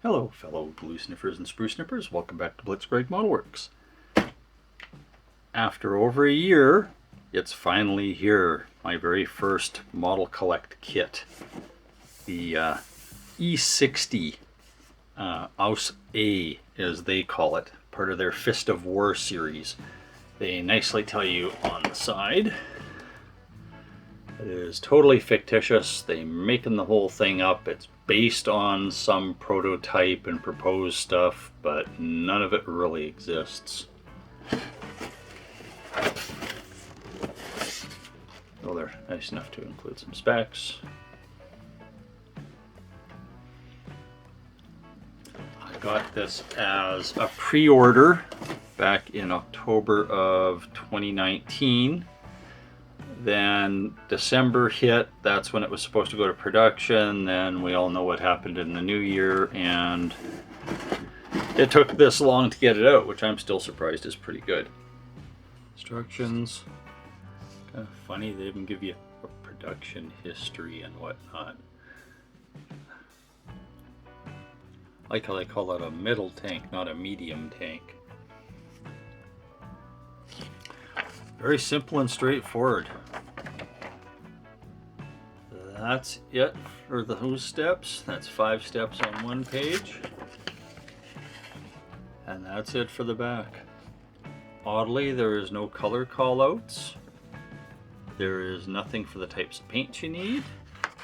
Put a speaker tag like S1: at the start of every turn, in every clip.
S1: Hello, fellow blue sniffers and spruce snippers. Welcome back to Blitzkrieg Model Works. After over a year, it's finally here. My very first Modelcollect kit. The E-60 Ausf.A, as they call it, part of their Fist of War series. They nicely tell you on the side. It is totally fictitious. They're making the whole thing up. It's based on some prototype and proposed stuff, but none of it really exists. Oh, they're nice enough to include some specs. I got this as a pre-order back in October of 2019. Then December hit, that's when it was supposed to go to production. Then we all know what happened in the new year, and it took this long to get it out, which I'm still surprised is pretty good. Instructions, kind of funny, they even give you a production history and whatnot. I like how they call it a middle tank, not a medium tank. Very simple and straightforward. That's it for those steps. That's 5 steps on one page. And that's it for the back. Oddly, there is no color callouts. There is nothing for the types of paint you need.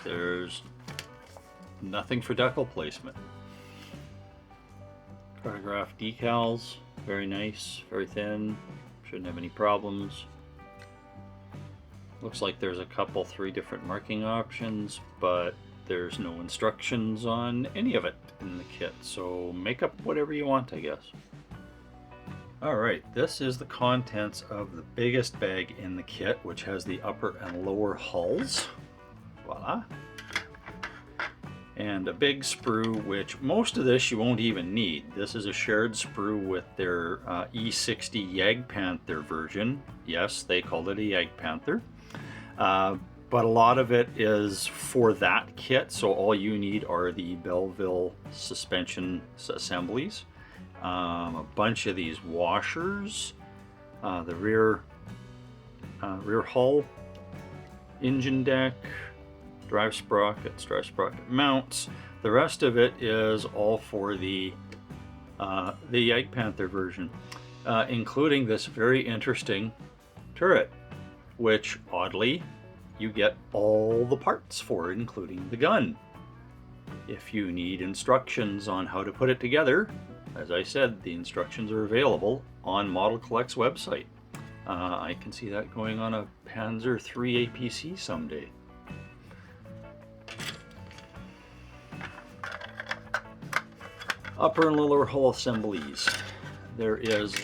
S1: There's nothing for decal placement. Chronograph decals, very nice, very thin. Shouldn't have any problems. Looks like there's a couple, 3 different marking options, but there's no instructions on any of it in the kit, so make up whatever you want, I guess. Alright, this is the contents of the biggest bag in the kit, which has the upper and lower hulls. Voila. And a big sprue, which most of this you won't even need. This is a shared sprue with their E-60 Jagdpanther version. Yes, they called it a Jagdpanther. But a lot of it is for that kit, so all you need are the Belleville suspension assemblies. A bunch of these washers, the rear hull, engine deck, drive sprockets, drive sprocket mounts. The rest of it is all for the Jagdpanther version, including this very interesting turret, which oddly you get all the parts for, including the gun. If you need instructions on how to put it together, as I said, the instructions are available on Modelcollect's website. I can see that going on a Panzer III APC someday. Upper and lower hull assemblies. There is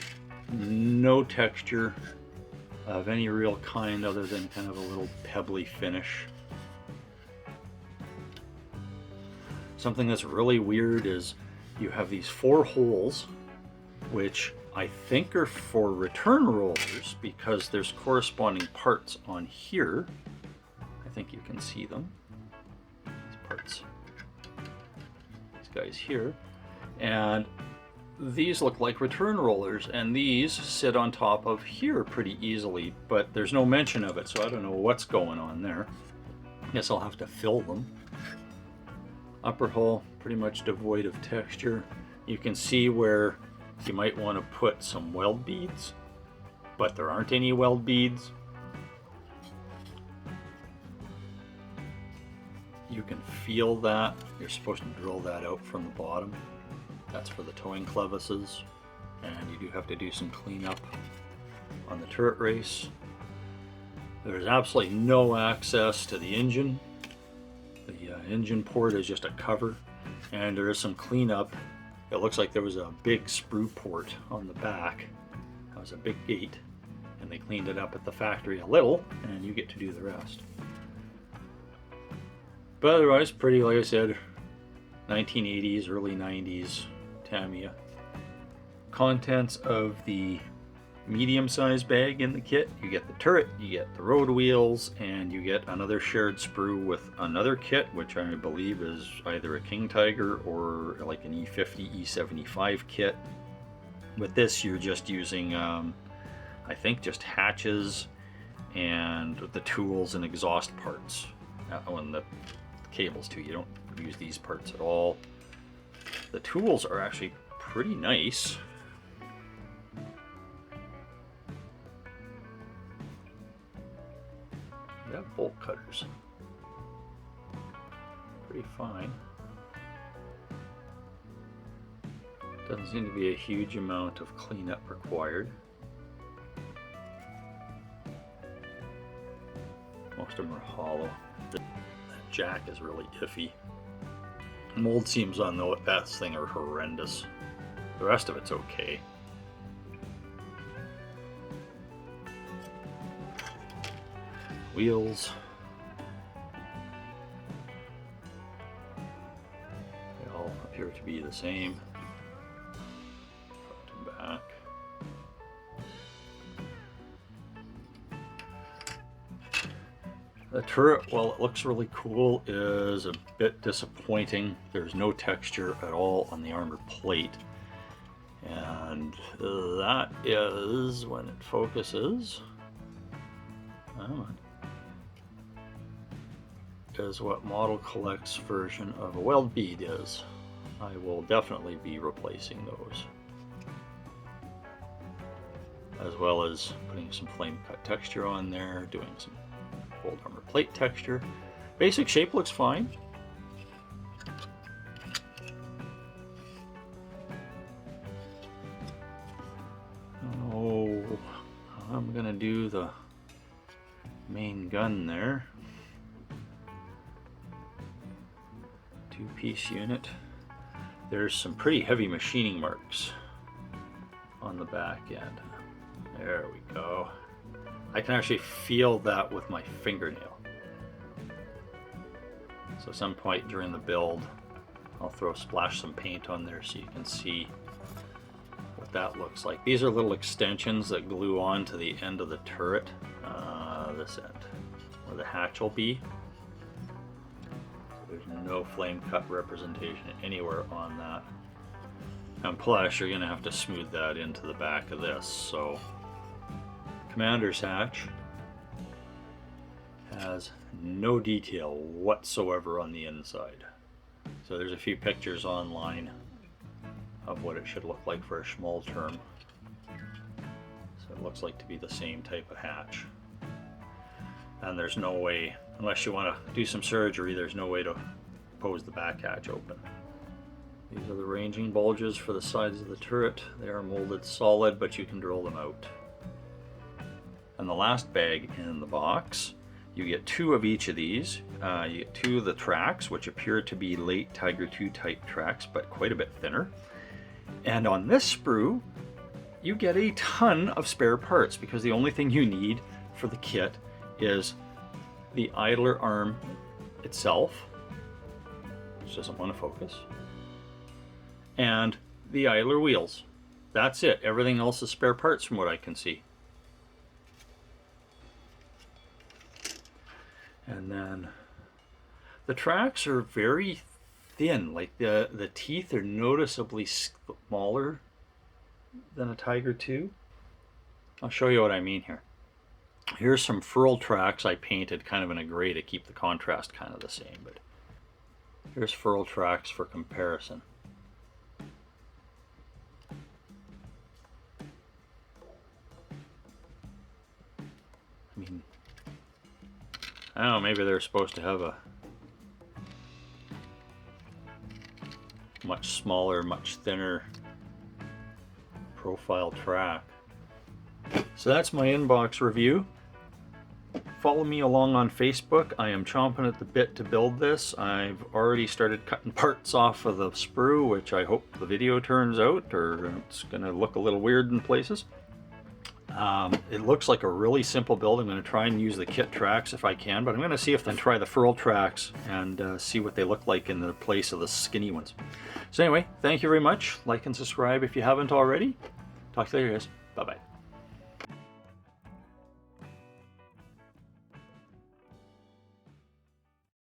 S1: no texture of any real kind other than kind of a little pebbly finish. Something that's really weird is you have these 4 holes, which I think are for return rollers because there's corresponding parts on here. I think you can see them. These parts. These guys here. And these look like return rollers, and these sit on top of here pretty easily, but there's no mention of it, so I don't know what's going on there. Guess I'll have to fill them. Upper hull, pretty much devoid of texture. You can see where you might want to put some weld beads, but there aren't any weld beads. You can feel that. You're supposed to drill that out from the bottom. That's for the towing clevises, and you do have to do some cleanup on the turret race. There's absolutely no access to the engine. The engine port is just a cover, and there is some cleanup. It looks like there was a big sprue port on the back. That was a big gate, and they cleaned it up at the factory a little, and you get to do the rest. But otherwise, pretty, like I said, 1980s, early 90s Tamiya. Contents of the medium-sized bag in the kit. You get the turret, you get the road wheels, and you get another shared sprue with another kit, which I believe is either a King Tiger or like an E-50, E-75 kit. With this, you're just using, I think, just hatches and the tools and exhaust parts. And the cables too. You don't use these parts at all. The tools are actually pretty nice. They have bolt cutters. Pretty fine. Doesn't seem to be a huge amount of cleanup required. Most of them are hollow. That jack is really iffy. Mold seams on that thing are horrendous. The rest of it's okay. Wheels. They all appear to be the same. Front and back. The turret, while it looks really cool, is a bit disappointing. There's no texture at all on the armor plate. And that is, when it focuses, is what Modelcollect's version of a weld bead is. I will definitely be replacing those, as well as putting some flame cut texture on there, doing some old armor plate texture. Basic shape looks fine. Oh, I'm gonna do the main gun there. Two-piece unit. There's some pretty heavy machining marks on the back end. There we go. I can actually feel that with my fingernail. So at some point during the build, I'll splash some paint on there so you can see what that looks like. These are little extensions that glue on to the end of the turret, this end, where the hatch will be. There's no flame cut representation anywhere on that. And plus, you're going to have to smooth that into the back of this. So, Commander's hatch has no detail whatsoever on the inside. So there's a few pictures online of what it should look like for a small term. So it looks like to be the same type of hatch. And there's no way, unless you want to do some surgery, there's no way to pose the back hatch open. These are the ranging bulges for the sides of the turret. They are molded solid, but you can drill them out. And the last bag in the box, you get two of each of these. You get two of the tracks, which appear to be late Tiger II type tracks, but quite a bit thinner. And on this sprue, you get a ton of spare parts, because the only thing you need for the kit is the idler arm itself, which doesn't want to focus, and the idler wheels. That's it. Everything else is spare parts from what I can see. And then the tracks are very thin, like the teeth are noticeably smaller than a Tiger II. I'll show you what I mean here. Here's some furl tracks I painted kind of in a gray to keep the contrast kind of the same, but here's furl tracks for comparison. I mean, I don't know, maybe they're supposed to have a much smaller, much thinner profile track. So that's my inbox review. Follow me along on Facebook. I am chomping at the bit to build this. I've already started cutting parts off of the sprue, which I hope the video turns out, or it's going to look a little weird in places. It looks like a really simple build. I'm going to try and use the kit tracks if I can, but I'm going to see if I can try the furl tracks and see what they look like in the place of the skinny ones. So anyway, thank you very much. Like and subscribe if you haven't already. Talk to you later, guys. Bye-bye.